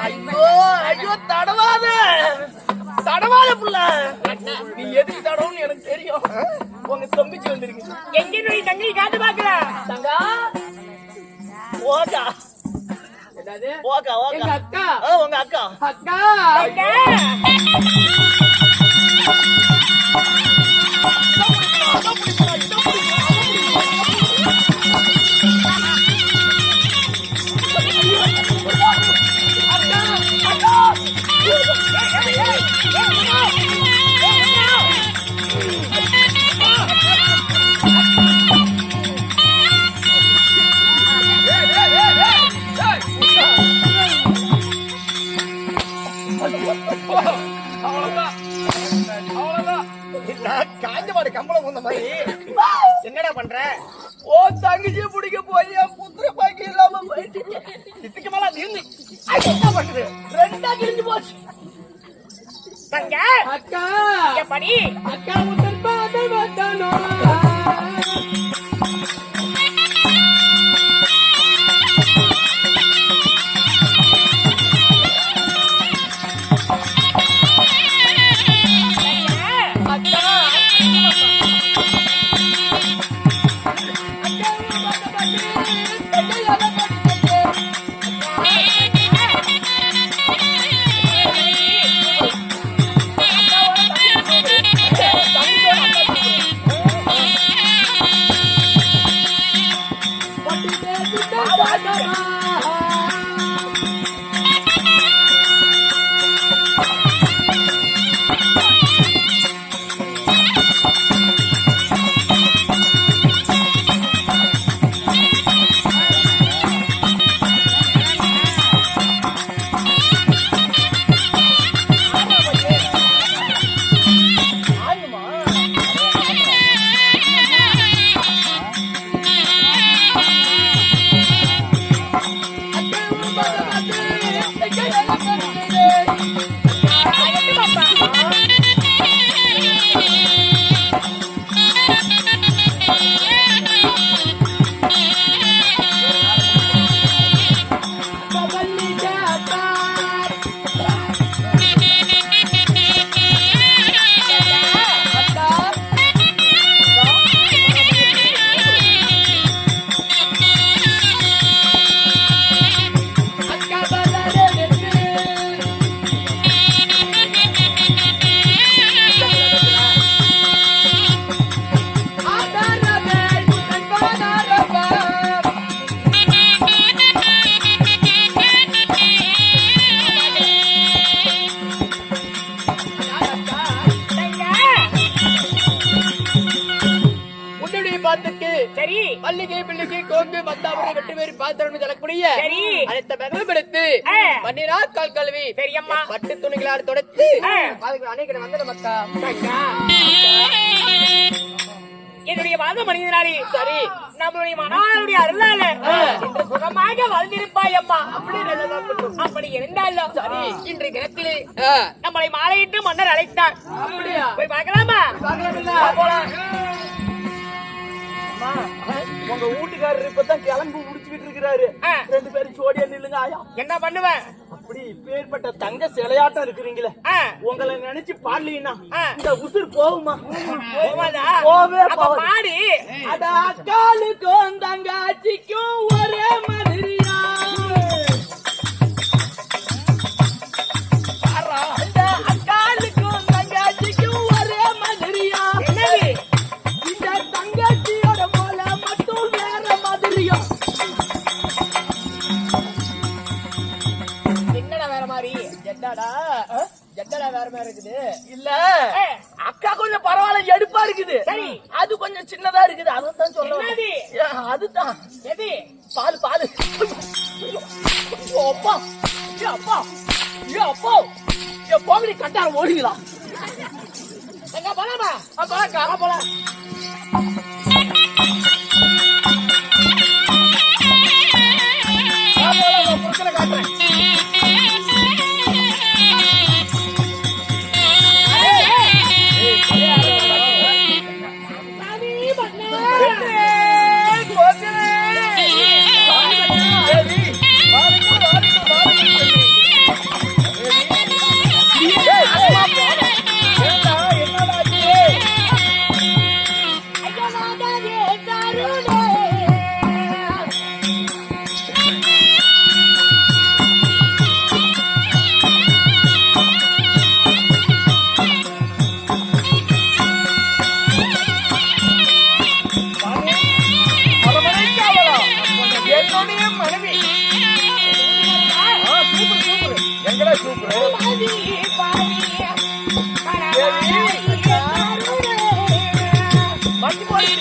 ஐயோ ஐயோ தடவாத தடவாத புள்ள. நீ எதுக்கு தடவுன்னு எனக்கு தெரியும். உங்க தம்பிச்சு வந்திருக்கு. எங்க தங்கை காட்டு பாக்குற தங்கா ஓகா ஓகா ஓகா அக்கா உங்க அக்கா அக்கா காஞ்சமாடு கம்பளம் வந்த மாதிரி என்னடா பண்ற? ஓ தங்கச்சியை பிடிக்க போய் புத்திர பாக்கி இல்லாம போயிட்டு இதுக்கு மேல இருந்து என்ன பண்றது? ரெண்டா கிழிஞ்சு போச்சு. தங்க அக்கா எப்படி அக்கா முதல் பாதல் வந்தானோ சரி மல்லிகை பிள்ளைக்கு கோங்கு மத்தாபுரி வெற்றி வேறு பாத்திரம் தரக்கூடிய சரி அடுத்த பெரும் எடுத்து பன்னிரா கால் கல்வி பெரியம்மா பட்டு துணிகளால் தொடர்த்து அதுக்கு அணைக்கிற வந்து மக்கா என்னுடைய வாழ்வு மனிதனாரி சரி நம்மளுடைய மனாருடைய அருளால இன்று சுகமாக வாழ்ந்திருப்பாய் அம்மா. அப்படி இருந்தாலும் சரி இன்றைய தினத்திலே நம்மளை மாலையிட்டு மன்னர் அழைத்தார். அப்படியா? போய் பார்க்கலாமா? போலாம். உங்க வீட்டுக்காரர் இப்பதான் கிளம்பு முடிச்சுக்கிட்டு இருக்கிறாரு. ரெண்டு பேரும் சோடியா நில்லுங்க. ஆயா என்ன பண்ணுவேன்? அப்படி பேர்பட்ட தங்க சிலையாட்டம் இருக்கிறீங்களே, உங்களை நினைச்சு பாடலீங்கன்னா இந்த உசுர் போகுமா? போவே பாடி அட அக்காலுக்கும் தங்காச்சிக்கும் ஒரே மாதிரியா அக்காலுக்கும் தங்காச்சிக்கும் ஒரே மாதிரியா இந்த தங்கச்சியோட போல மட்டும் வேற மாதிரியா ஜட்டடா வேற மாதிரி இருக்குது. இல்ல அக்கா கொஞ்சம் பரவாயில்ல எடுப்பா இருக்குது. அது கொஞ்சம் சின்னதா இருக்குது. அதான் சொல்ல. அதுதான் பால் பால் அப்பா அப்பா அப்பா போகடி கட்டாரம் ஓடிக்கலாம். எங்க போலாமா? போலாம் போலாம். காட்டுறேன். மத்தி போட்டு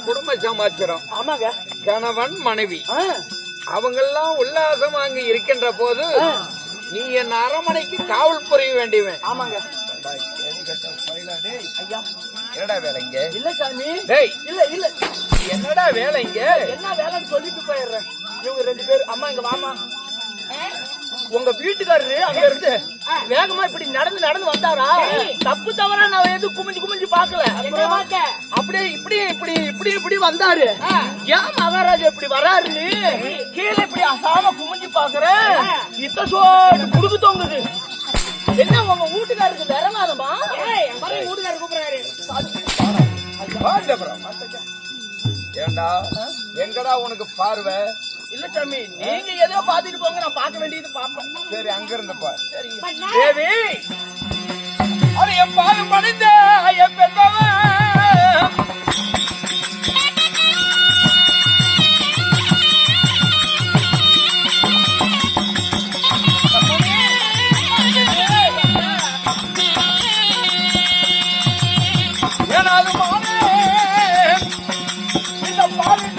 குடும்ப சமாச்சாரம். ஆமாங்க. கணவன் மனைவி அவங்க எல்லாம் உல்லாசமா அங்க இருக்கின்ற போது நீ என் அரமனைக்கு காவல் புரிய வேண்டியவன். ஆமாங்க. என்னடா வேலைங்க? இல்ல சாமி. டேய் இல்ல இல்ல என்னடா வேலைங்க? என்ன வேலைன்னு சொல்லிட்டு போயிடுறேன். இவங்க 2 பேர் அம்மா இங்க வாமா. உங்க வீட்டுக்காரரு அங்க இருந்து வேகமா இப்படி நடந்து நடந்து வந்தாரா? தப்பு தவறா நான் எதுவும் குமிஞ்சு பாக்கல. அப்படியே இப்படி இப்படி இப்படி இப்படி வந்தாரு. ஏன் மகாராஜா இப்படி வராருன்னு கீழே இப்படி அசாம குமிஞ்சு பாக்குறேன். இத்த சோடு குடுக்கு தொங்குது. என்ன உங்க வீட்டுக்காருக்கு விரலாதமா? வீட்டுக்காரர் கூப்பிடுறாரு. ஏண்டா எங்கடா உனக்கு பார்வை? இல்ல சாமி, நீங்க ஏதோ பாத்துட்டு போங்க, நான் பார்க்க வேண்டியது பாப்பேன். சரி அங்க இருந்து பாரு. தேவி அது என் பாயம் படைந்த என் பெற்றவன் ஏனாது மானே இந்த பாலின்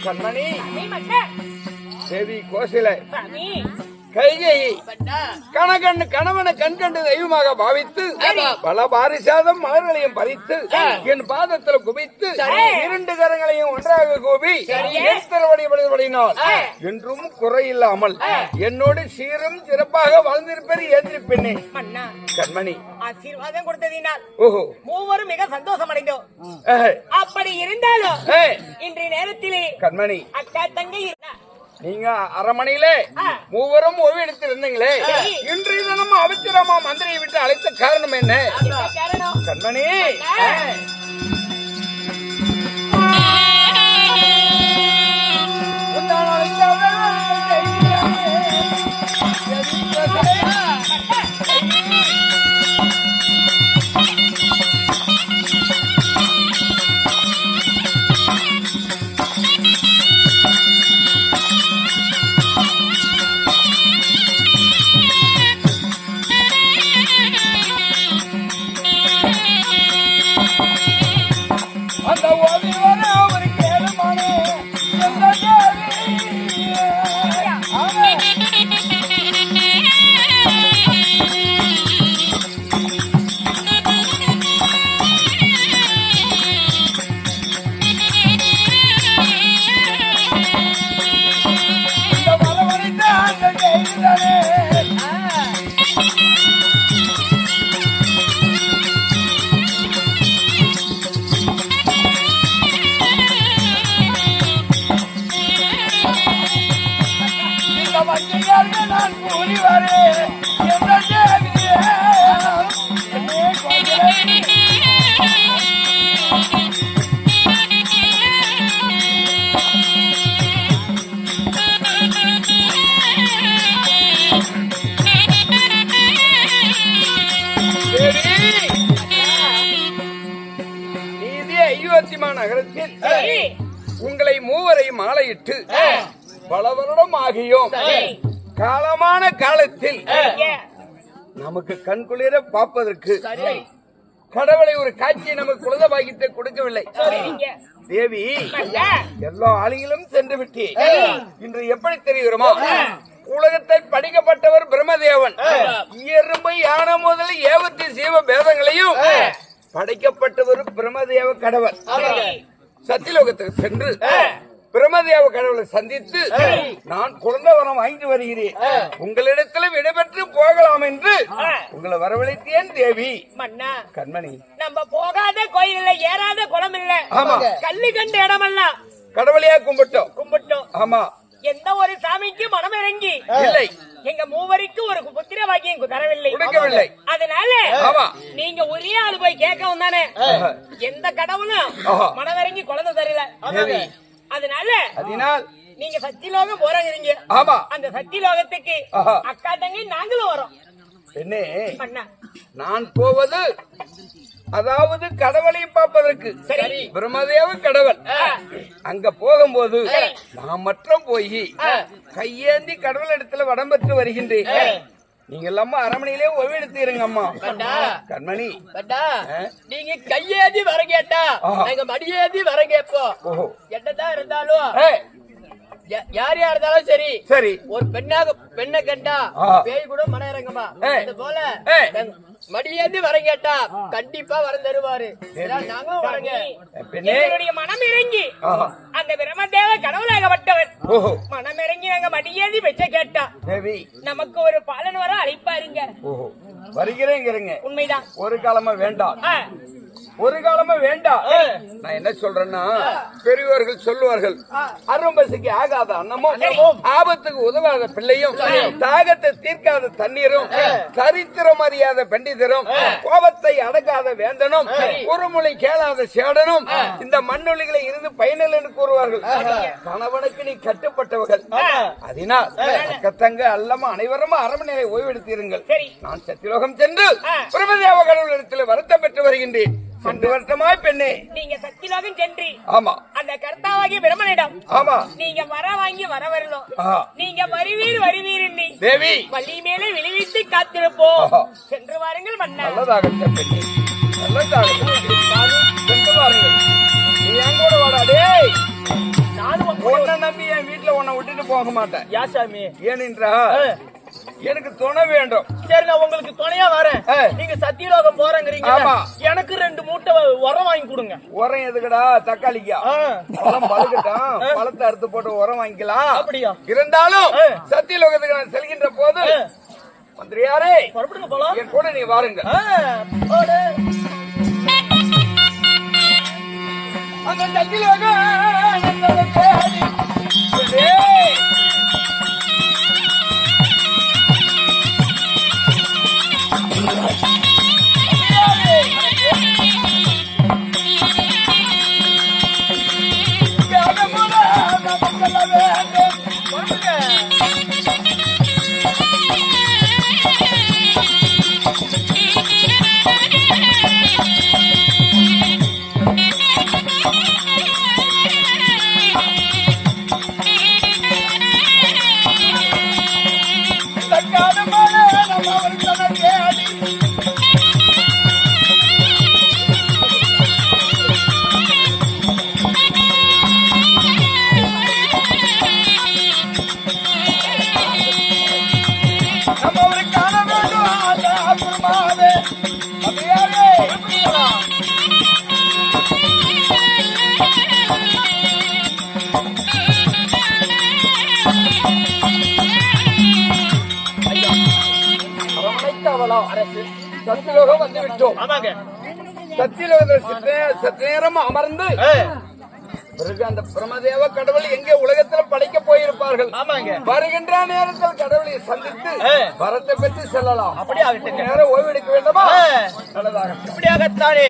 கண்மணி தேவி கோசிலை கைகையை மன்னா கணவனை கண்கண்டு தெய்வமாக பாவித்து பல பாரிசாதம் மலர்களையும் பறித்து என் பாதத்தில் குவித்து இரண்டு கரங்களையும் ஒன்றாக கூபி வழிபடினால் என்றும் குறையில்லாமல் என்னோடு சீரும் சிறப்பாக வாழ்ந்திருப்பது ஏந்திரி பெண்ணே மன்னா கண்மணி ஆசீர்வாதம் கொடுத்ததினால் ஓஹோ மூவரும் மிக சந்தோஷம் அடைந்தோம். அப்படி இருந்தாலும் இன்றைய நேரத்திலே கண்மணி அக்கா தங்கை இருந்தா நீங்க அரமனையிலே மூவரும் ஓய்வெடுத்து இருந்தீங்களே இன்றைய தினம் அமைச்சரமா மந்திரியை விட்டு அழைத்த காரணம் என்ன காரணம் கண்மணி நகரத்தில் உங்களை மூவரை மாலையிட்டு பல வருடம் ஆகியோம் காலமான காலத்தில் நமக்கு கண்குளிர பார்ப்பதற்கு கடவுளை ஒரு காட்சியை நமக்கு குழந்தை பாக்கியத்தை கொடுக்கவில்லை. தேவி எல்லா ஆளுங்களும் சென்று விட்டு இன்று எப்படி தெரிகிறோமா உலகத்தை படிக்கப்பட்டவர் பிரம்மதேவன் எறும்பை யானை முதல் ஏவத்தி சீவ பேதங்களையும் படைக்கப்பட்டவர் பிரம்மதேவ கடவுள் சத்தியலோகத்துக்கு சென்று பிரம்மதேவ கடவுளை சந்தித்து நான் குழந்தை வரம் வாங்கிட்டு வருகிறேன் உங்களிடத்துல விடைபெற்று போகலாம் என்று உங்களை வரவழைத்தேன் தேவி. மன்னா கண்மணி நம்ம போகாத கோயில் இல்ல ஏறாத குளம் இல்ல கல்லு கண்ட இடமெல்லாம் கடவுளையா கும்பிட்டோம். ஆமா எந்த ஒரு சாமிக்கு மனம் இறங்கி இல்லை எங்க மூவருக்கு ஒரு புத்திர பாக்கியம் தரவில்லை. அதனால நீங்க ஒரே ஆளு போய் கேட்கவும் தானே எந்த கடவுளும் மனம் இறங்கி குழந்தை தரல. அதனால நீங்க சத்தியலோகம் போறீங்க. அந்த சத்தியலோகத்துக்கு அக்கா தங்கை நாங்களும் வரோம். என்ன நான் போவது அதாவது கடவுளையும் பார்ப்பதற்கு பிரம்மதேவ கடவுள் அங்க போகும்போது நான் மட்டும் போய் கையேந்தி கடவுள் இடத்துல வடம் பெற்று வருகின்றேன். நீங்க எல்லாம் அரமனையிலே ஓய்வெடுத்து இருங்க அம்மா. கண்மணி நீங்க கையேந்தி வர கேட்டா எங்க மடியேந்தி வர கேட்போம். என்னதான் இருந்தாலும் யார் யார் இருந்தாலும் சரி சரி ஒரு பெண்ணை கண்டா பேய் கூட மன இறங்கமா இது போல மடியேந்தி வர கேட்டா கண்டிப்பா வரம் தருவாரு. நாங்களும் வரங்க என்னுடைய மனம் இறங்கி அந்த பிரம்மதேவ கடவுளாகப்பட்டவர் மனம் இறங்கி நாங்க மடியேந்தி வச்ச கேட்டா நமக்கு ஒரு பாலன் வர அழைப்பாருங்க. வருகிறேங்கிறங்க உண்மைதான். ஒரு காலமா வேண்டாம் நான் என்ன சொல்றேன்னா பெரியவர்கள் சொல்லுவார்கள் அரும்பசிக்கு ஆகாத அன்னமும் ஆபத்துக்கு உதவாத பிள்ளையும் தாகத்தை தீர்க்காத தண்ணீரும் சரித்திரம் அறியாத பண்டிதரும் கோபத்தை அடக்காத வேந்தனும் குறுமொழி கேளாத சேடனும் இந்த மண்ணொலிகளை இருந்து பயனில் என்று கூறுவார்கள். கணவனுக்கு நீ கட்டுப்பட்டவர்கள். அதனால் தங்க அல்லமா அனைவரும் அரமனையை ஓய்வெடுத்தீர்கள். நான் சத்தியலோகம் சென்று பிரம்மதேவ கடவுளிடத்தில் வருத்தம் பெற்று வருகின்றேன். சென்று வருத்தமாய் பெண்ணே நீங்க சத்தியலோகம் சென்று ஆமா அந்த கர்த்தாவாகிய பிரம்மனிடம் ஆமா நீங்க வர வாங்கி வர வரலாம். நீங்க வருவீர் தேவி வள்ளி மேலே விளைவித்து காத்திருப்போம். சென்று வாருங்கள் மன்னா. நல்லதாகட்டும் பெண்ணே நல்லதாகட்டும் சென்று வாருங்கள். நீ என் கூட வாடா. டேய் நானும் உன்னை நம்பி என் வீட்டுல உன்னை விட்டுட்டு போக மாட்டேன். யா சாமி ஏனென்றா எனக்கு துணை வேண்டும். சரி நான் உங்களுக்கு துணையா வரேன். நீங்க சத்தியலோகம் போறேங்கிறீங்க. ஆமா. எனக்கு 2 மூட்டை உரம் வாங்கி கொடுங்க. உரம் எதுக்குடா? தக்காளிக்கா? பழம் பழுக்கட்டும், பழத்தை அறுத்து போட்டு உரம் வாங்கிக்கலாம். அப்படியா? இருந்தாலும் சத்தியலோகத்துக்கு நான் செல்கின்ற போது மந்திரியாரே புறப்படுங்க போலாம். என் கூட நீ வாருங்க. அந்த சத்தியலோகம் சத்தியலோகம் வந்து விட்டோம். சத்தியலோகத்தில் சற்று நேரம் அமர்ந்து பிறகு அந்த பிரமதேவ கடவுள் எங்கே உலகத்தில் படைக்க போயிருப்பார்கள். வருகின்ற நேரத்தில் கடவுளை சந்தித்து வரத்தை பெற்று செல்லலாம். அப்படியே நேரம் ஓய்வெடுக்க வேண்டுமா? நல்லதாக இப்படியாகத்தானே